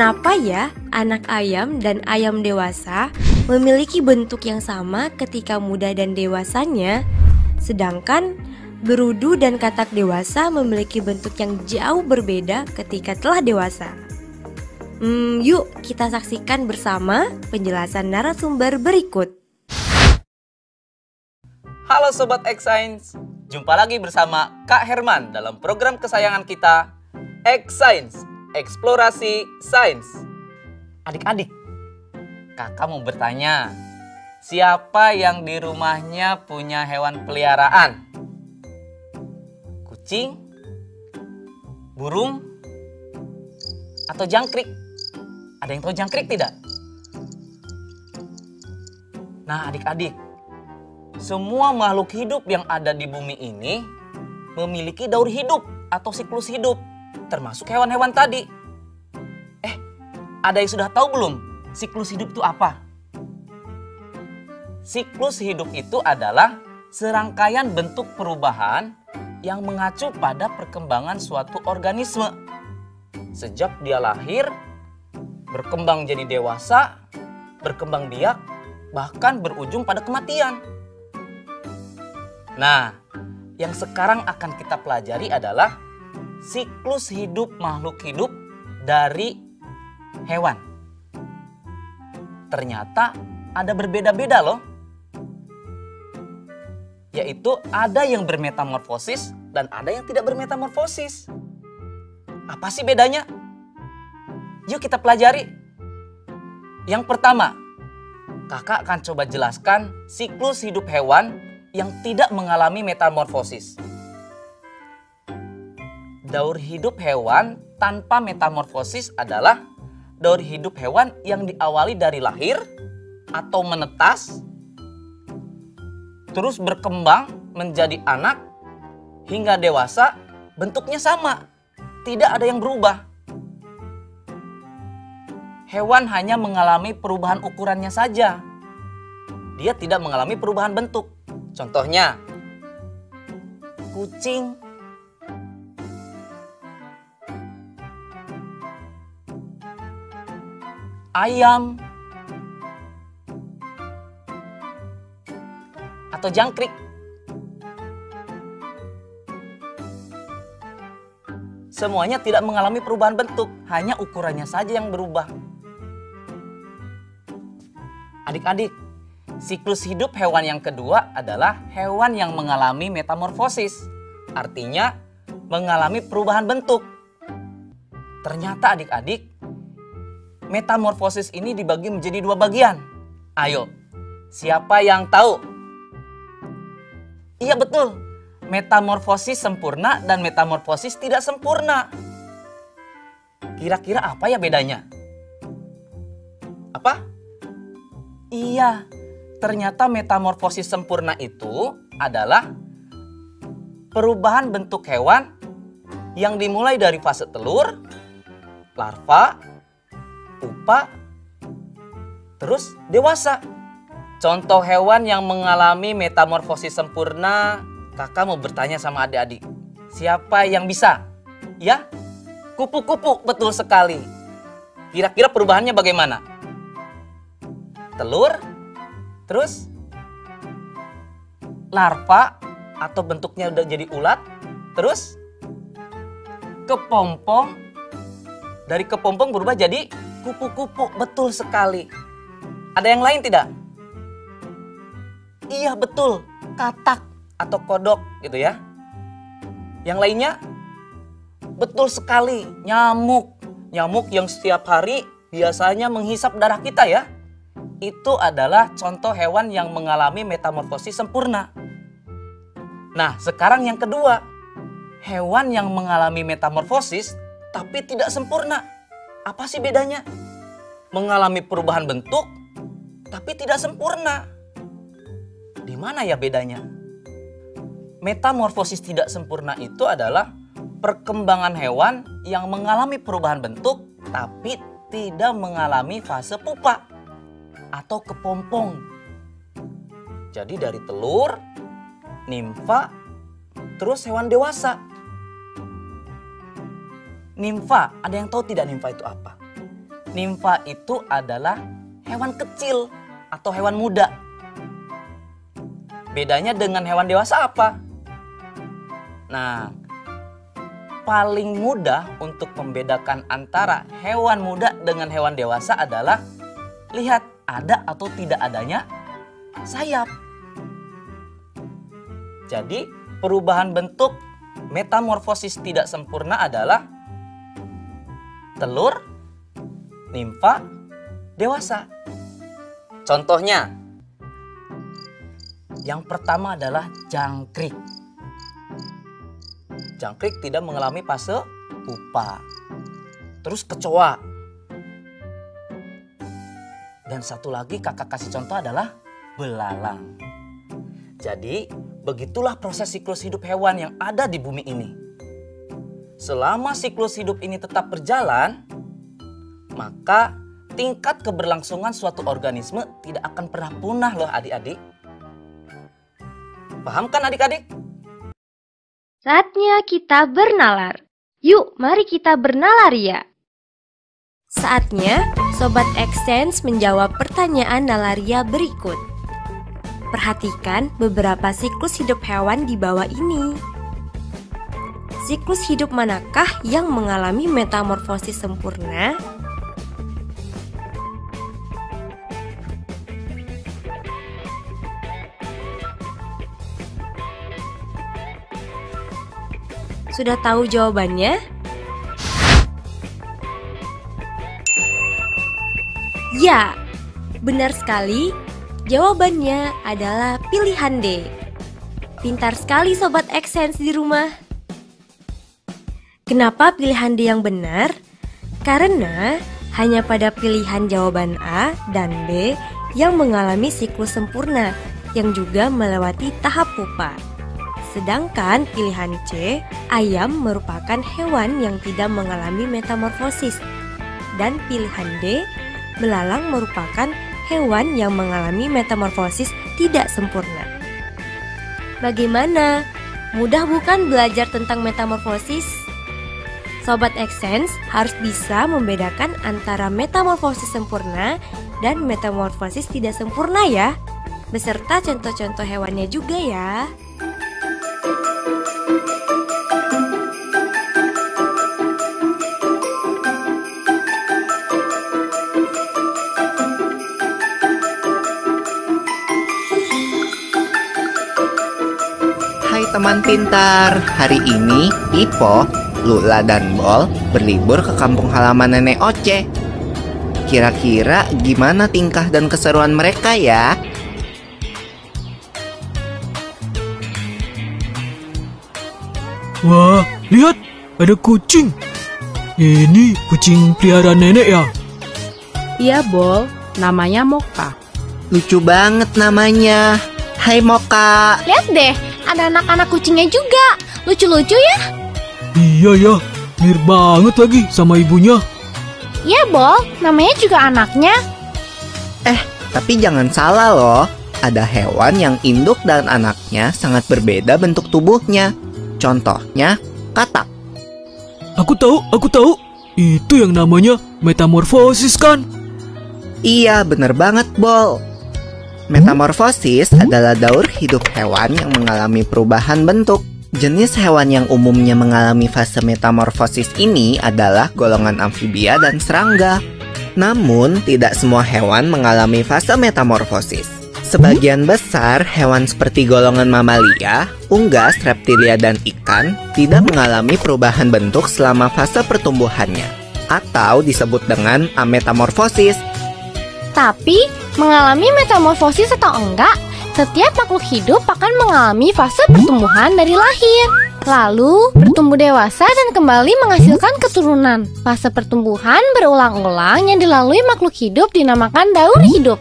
Kenapa ya anak ayam dan ayam dewasa memiliki bentuk yang sama ketika muda dan dewasanya, sedangkan berudu dan katak dewasa memiliki bentuk yang jauh berbeda ketika telah dewasa? Yuk kita saksikan bersama penjelasan narasumber berikut. Halo Sobat X-Science, jumpa lagi bersama Kak Herman dalam program kesayangan kita, X-Science, Eksplorasi Sains. Adik-adik, kakak mau bertanya, siapa yang di rumahnya punya hewan peliharaan? Kucing, burung, atau jangkrik? Ada yang tahu jangkrik tidak? Nah adik-adik, semua makhluk hidup yang ada di bumi ini memiliki daur hidup atau siklus hidup, termasuk hewan-hewan tadi. Ada yang sudah tahu belum siklus hidup itu apa? Siklus hidup itu adalah serangkaian bentuk perubahan yang mengacu pada perkembangan suatu organisme. Sejak dia lahir, berkembang jadi dewasa, berkembang biak, bahkan berujung pada kematian. Nah, yang sekarang akan kita pelajari adalah siklus hidup makhluk hidup dari hewan. Ternyata ada berbeda-beda loh. Yaitu ada yang bermetamorfosis dan ada yang tidak bermetamorfosis. Apa sih bedanya? Yuk kita pelajari. Yang pertama, kakak akan coba jelaskan siklus hidup hewan yang tidak mengalami metamorfosis. Daur hidup hewan tanpa metamorfosis adalah daur hidup hewan yang diawali dari lahir atau menetas, terus berkembang menjadi anak hingga dewasa, bentuknya sama, tidak ada yang berubah. Hewan hanya mengalami perubahan ukurannya saja. Dia tidak mengalami perubahan bentuk. Contohnya, kucing, ayam, atau jangkrik. Semuanya tidak mengalami perubahan bentuk, hanya ukurannya saja yang berubah. Adik-adik, siklus hidup hewan yang kedua adalah hewan yang mengalami metamorfosis. Artinya, mengalami perubahan bentuk. Ternyata adik-adik, metamorfosis ini dibagi menjadi dua bagian. Ayo, siapa yang tahu? Iya betul, metamorfosis sempurna dan metamorfosis tidak sempurna. Kira-kira apa ya bedanya? Apa? Iya, ternyata metamorfosis sempurna itu adalah perubahan bentuk hewan yang dimulai dari fase telur, larva, pupa, terus dewasa. Contoh hewan yang mengalami metamorfosis sempurna, kakak mau bertanya sama adik-adik. Siapa yang bisa? Ya? Kupu-kupu, betul sekali. Kira-kira perubahannya bagaimana? Telur, terus larva atau bentuknya udah jadi ulat, terus kepompong. Dari kepompong berubah jadi kupu-kupu, betul sekali. Ada yang lain tidak? Iya betul, katak atau kodok gitu ya. Yang lainnya? Betul sekali, nyamuk. Nyamuk yang setiap hari biasanya menghisap darah kita ya. Itu adalah contoh hewan yang mengalami metamorfosis sempurna. Nah sekarang yang kedua, hewan yang mengalami metamorfosis tapi tidak sempurna. Apa sih bedanya? Mengalami perubahan bentuk, tapi tidak sempurna. Di mana ya bedanya? Metamorfosis tidak sempurna itu adalah perkembangan hewan yang mengalami perubahan bentuk, tapi tidak mengalami fase pupa atau kepompong. Jadi dari telur, nimfa, terus hewan dewasa. Nimfa, ada yang tahu tidak nimfa itu apa? Nimfa itu adalah hewan kecil atau hewan muda. Bedanya dengan hewan dewasa apa? Nah, paling mudah untuk membedakan antara hewan muda dengan hewan dewasa adalah lihat ada atau tidak adanya sayap. Jadi, perubahan bentuk metamorfosis tidak sempurna adalah telur, nimfa, dewasa. Contohnya, yang pertama adalah jangkrik. Jangkrik tidak mengalami fase pupa. Terus kecoa. Dan satu lagi kakak kasih contoh adalah belalang. Jadi, begitulah proses siklus hidup hewan yang ada di bumi ini. Selama siklus hidup ini tetap berjalan, maka tingkat keberlangsungan suatu organisme tidak akan pernah punah loh adik-adik. Paham kan adik-adik? Saatnya kita bernalar. Yuk, mari kita bernalar ya. Saatnya Sobat Exchange menjawab pertanyaan nalaria berikut. Perhatikan beberapa siklus hidup hewan di bawah ini. Siklus hidup manakah yang mengalami metamorfosis sempurna? Sudah tahu jawabannya? Ya, benar sekali. Jawabannya adalah pilihan D. Pintar sekali Sobat Exchange di rumah. Kenapa pilihan D yang benar? Karena hanya pada pilihan jawaban A dan B yang mengalami siklus sempurna yang juga melewati tahap pupa. Sedangkan pilihan C, ayam merupakan hewan yang tidak mengalami metamorfosis. Dan pilihan D, belalang merupakan hewan yang mengalami metamorfosis tidak sempurna. Bagaimana? Mudah bukan belajar tentang metamorfosis? Sobat Exchange harus bisa membedakan antara metamorfosis sempurna dan metamorfosis tidak sempurna ya. Beserta contoh-contoh hewannya juga ya. Hai teman pintar, hari ini Ipo, Lula, dan Bol berlibur ke kampung halaman Nenek Oce. Kira-kira gimana tingkah dan keseruan mereka ya? Wah, lihat, ada kucing. Ini kucing peliharaan nenek ya? Iya, Bol. Namanya Moka. Lucu banget namanya. Hai Moka. Lihat deh, ada anak-anak kucingnya juga. Lucu-lucu ya? Iya ya, mirip banget lagi sama ibunya. Iya, Bol. Namanya juga anaknya. Tapi jangan salah loh. Ada hewan yang induk dan anaknya sangat berbeda bentuk tubuhnya. Contohnya, katak. Aku tahu. Itu yang namanya metamorfosis kan? Iya, bener banget, Bol. Metamorfosis adalah daur hidup hewan yang mengalami perubahan bentuk. Jenis hewan yang umumnya mengalami fase metamorfosis ini adalah golongan amfibia dan serangga. Namun, tidak semua hewan mengalami fase metamorfosis. Sebagian besar hewan seperti golongan mamalia, unggas, reptilia, dan ikan tidak mengalami perubahan bentuk selama fase pertumbuhannya, atau disebut dengan ametamorfosis. Tapi, mengalami metamorfosis atau enggak, setiap makhluk hidup akan mengalami fase pertumbuhan dari lahir. Lalu, bertumbuh dewasa dan kembali menghasilkan keturunan. Fase pertumbuhan berulang-ulang yang dilalui makhluk hidup dinamakan daur hidup.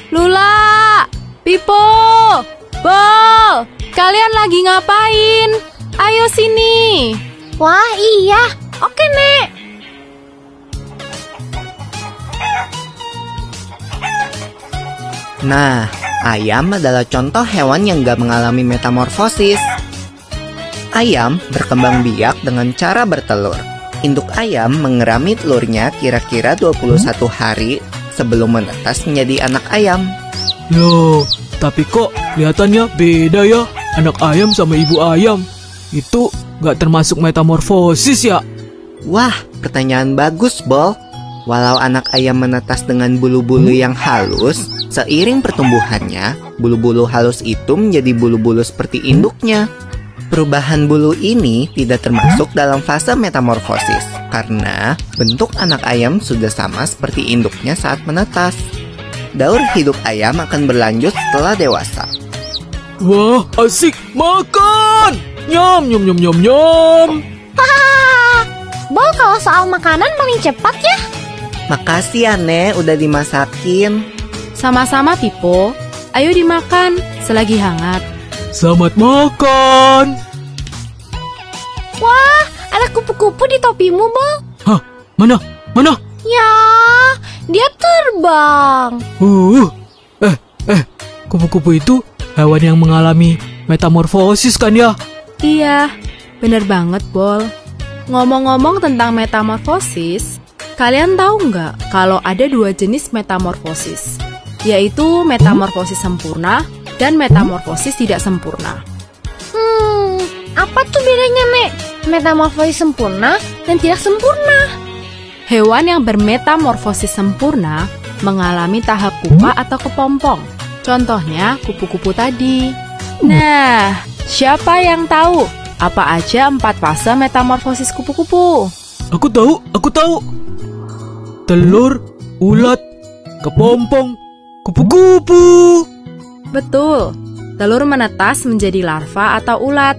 Lula, Pipo, Bol, kalian lagi ngapain? Ayo sini. Wah, iya. Oke, Nek. Nah, ayam adalah contoh hewan yang gak mengalami metamorfosis. Ayam berkembang biak dengan cara bertelur. Induk ayam mengerami telurnya kira-kira 21 hari sebelum menetas menjadi anak ayam. Loh, tapi kok kelihatannya beda ya anak ayam sama ibu ayam. Itu nggak termasuk metamorfosis ya? Wah, pertanyaan bagus, Bol. Walau anak ayam menetas dengan bulu-bulu yang halus, seiring pertumbuhannya, bulu-bulu halus itu menjadi bulu-bulu seperti induknya. Perubahan bulu ini tidak termasuk dalam fase metamorfosis, karena bentuk anak ayam sudah sama seperti induknya saat menetas. Daur hidup ayam akan berlanjut setelah dewasa. Wah, asik makan! Nyam, nyam, nyam, nyam, nyam. Bol, kalau soal makanan paling cepat ya. Makasih ya, Nek, udah dimasakin. Sama-sama, Pipo. Ayo dimakan selagi hangat. Selamat makan. Wah, ada kupu-kupu di topimu, Bol. Hah, mana? Mana? Ya, dia terbang. Kupu-kupu itu hewan yang mengalami metamorfosis kan ya? Iya, bener banget, Bol. Ngomong-ngomong tentang metamorfosis, kalian tahu nggak kalau ada 2 jenis metamorfosis, yaitu metamorfosis sempurna dan metamorfosis tidak sempurna. Apa tuh bedanya, Nek? Metamorfosis sempurna dan tidak sempurna. Hewan yang bermetamorfosis sempurna mengalami tahap pupa atau kepompong. Contohnya kupu-kupu tadi. Nah, siapa yang tahu apa aja 4 fase metamorfosis kupu-kupu? Aku tahu. Telur, ulat, kepompong, kupu-kupu. Betul, telur menetas menjadi larva atau ulat.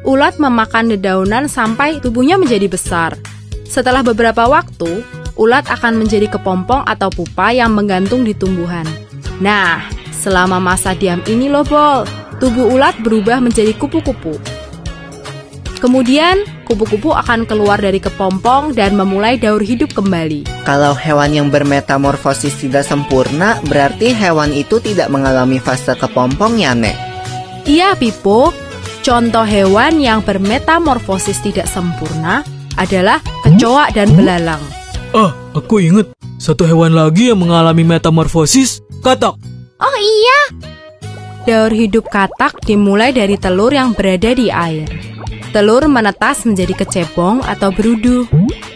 Ulat memakan dedaunan sampai tubuhnya menjadi besar. Setelah beberapa waktu, ulat akan menjadi kepompong atau pupa yang menggantung di tumbuhan. Nah, selama masa diam ini loh, Bol, tubuh ulat berubah menjadi kupu-kupu. Kemudian, kupu-kupu akan keluar dari kepompong dan memulai daur hidup kembali. Kalau hewan yang bermetamorfosis tidak sempurna, berarti hewan itu tidak mengalami fase kepompong ya, Nek? Iya, Pipo. Contoh hewan yang bermetamorfosis tidak sempurna adalah kecoa dan belalang. Aku ingat satu hewan lagi yang mengalami metamorfosis, katak. Oh iya, Daur hidup katak dimulai dari telur yang berada di air. Telur menetas menjadi kecebong atau berudu.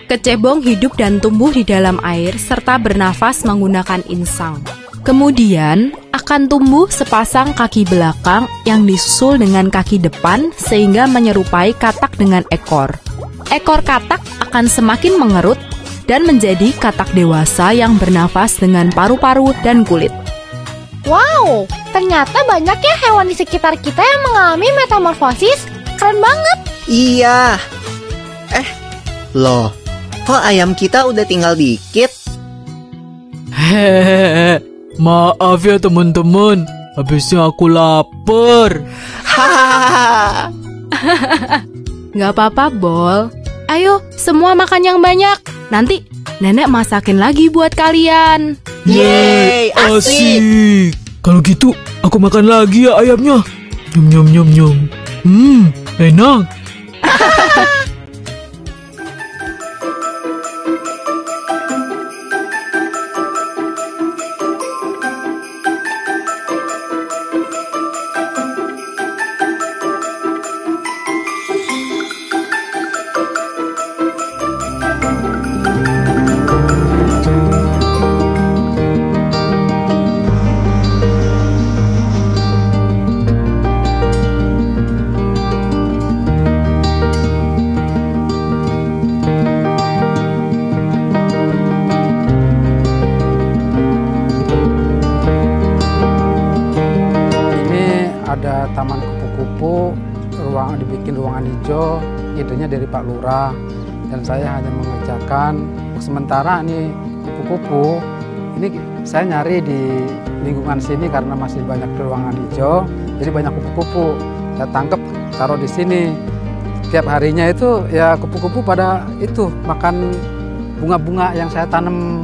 Kecebong hidup dan tumbuh di dalam air serta bernafas menggunakan insang. Kemudian akan tumbuh sepasang kaki belakang yang disusul dengan kaki depan sehingga menyerupai katak dengan ekor. Ekor katak akan semakin mengerut dan menjadi katak dewasa yang bernafas dengan paru-paru dan kulit. wow, ternyata banyak ya hewan di sekitar kita yang mengalami metamorfosis. Keren banget. Iya. Loh, kok ayam kita udah tinggal dikit? Hehehe, maaf ya teman-teman, habisnya aku lapar. Hahaha. Nggak apa-apa, Bol. Ayo, semua makan yang banyak. Nanti nenek masakin lagi buat kalian. Yeay, asik. Asik. Kalau gitu, aku makan lagi ya ayamnya. Nyum nyum nyum nyum. Enak. Ada taman kupu-kupu, dibikin ruangan hijau, idenya dari Pak Lurah, dan saya hanya mengerjakan. Sementara nih kupu-kupu, ini saya nyari di lingkungan sini karena masih banyak ruangan hijau, jadi banyak kupu-kupu. Saya tangkap, taruh di sini. Tiap harinya itu ya kupu-kupu pada itu makan bunga-bunga yang saya tanam.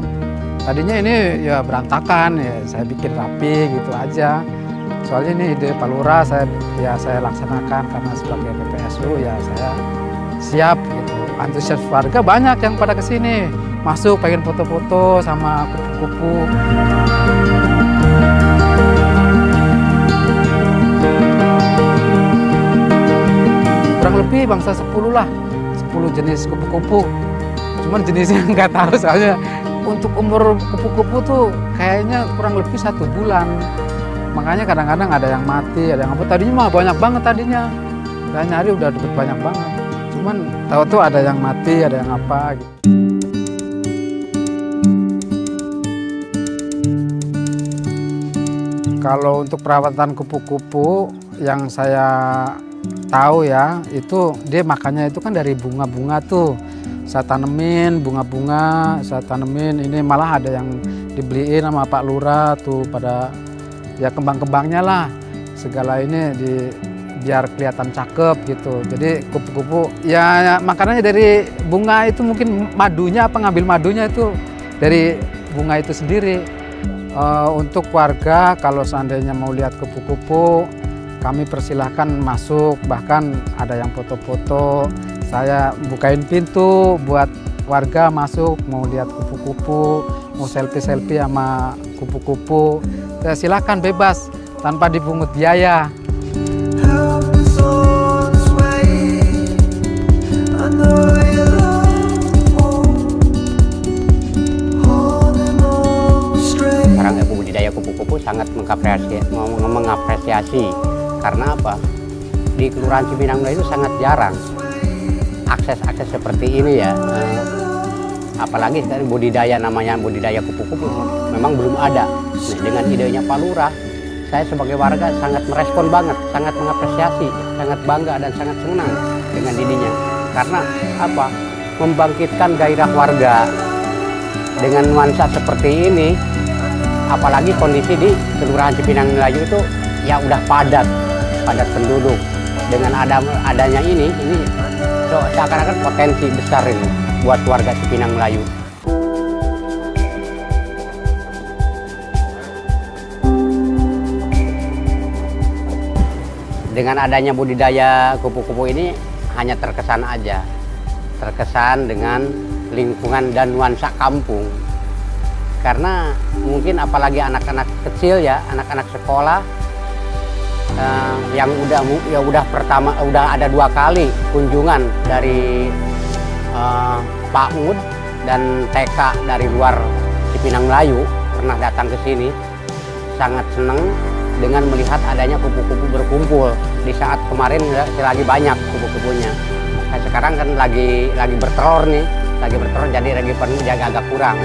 Tadinya ini ya berantakan, ya saya bikin rapi gitu aja. Soalnya ini ide Pak Lurah saya laksanakan karena sebagai PPSU ya siap gitu. Antusias warga banyak yang pada kesini, masuk pengen foto-foto sama kupu-kupu. Kurang lebih bangsa 10 lah, 10 jenis kupu-kupu. Cuman jenisnya nggak tahu soalnya. Untuk umur kupu-kupu tuh kayaknya kurang lebih 1 bulan. Makanya kadang-kadang ada yang mati, ada yang apa. Tadinya mah banyak banget tadinya. Saya nyari udah dapet banyak banget. Cuman tahu tuh ada yang mati, ada yang apa gitu. Kalau untuk perawatan kupu-kupu yang saya tahu ya, itu dia makannya itu kan dari bunga-bunga tuh. Saya tanemin bunga-bunga, saya tanemin ini malah ada yang dibeliin sama Pak Lurah tuh pada ya kembang-kembangnya lah. Segala ini biar kelihatan cakep gitu. Jadi kupu-kupu ya makanannya dari bunga itu, mungkin madunya apa ngambil madunya itu dari bunga itu sendiri. Untuk warga kalau seandainya mau lihat kupu-kupu, kami persilahkan masuk, bahkan ada yang foto-foto. Saya bukain pintu buat warga masuk, mau lihat kupu-kupu, mau selfie-selfie sama kupu-kupu. Silakan bebas tanpa dipungut biaya. Orang budidaya kupu-kupu sangat mengapresiasi. Karena apa? Di Kelurahan Cipinang Melayu itu sangat jarang akses seperti ini ya. Apalagi sekarang budidaya, namanya budidaya kupu-kupu memang belum ada. Nah, dengan idenya Pak Lurah, saya sebagai warga sangat merespon banget, sangat mengapresiasi, sangat bangga dan sangat senang dengan idenya. Karena apa? Membangkitkan gairah warga dengan nuansa seperti ini. Apalagi kondisi di Kelurahan Cipinang Melayu itu ya udah padat penduduk. Dengan adanya ini seakan-akan potensi besar ini buat warga Cipinang Melayu. Dengan adanya budidaya kupu-kupu ini hanya terkesan aja. Terkesan dengan lingkungan dan nuansa kampung. Karena mungkin apalagi anak-anak kecil ya, anak-anak sekolah yang udah ada 2 kali kunjungan dari Pak Mud dan TK dari luar Cipinang Melayu pernah datang ke sini, sangat senang dengan melihat adanya kupu-kupu berkumpul di saat kemarin lagi banyak kupu-kupunya. Nah, sekarang kan lagi bertelur nih, jadi lagi penuh, agak kurang.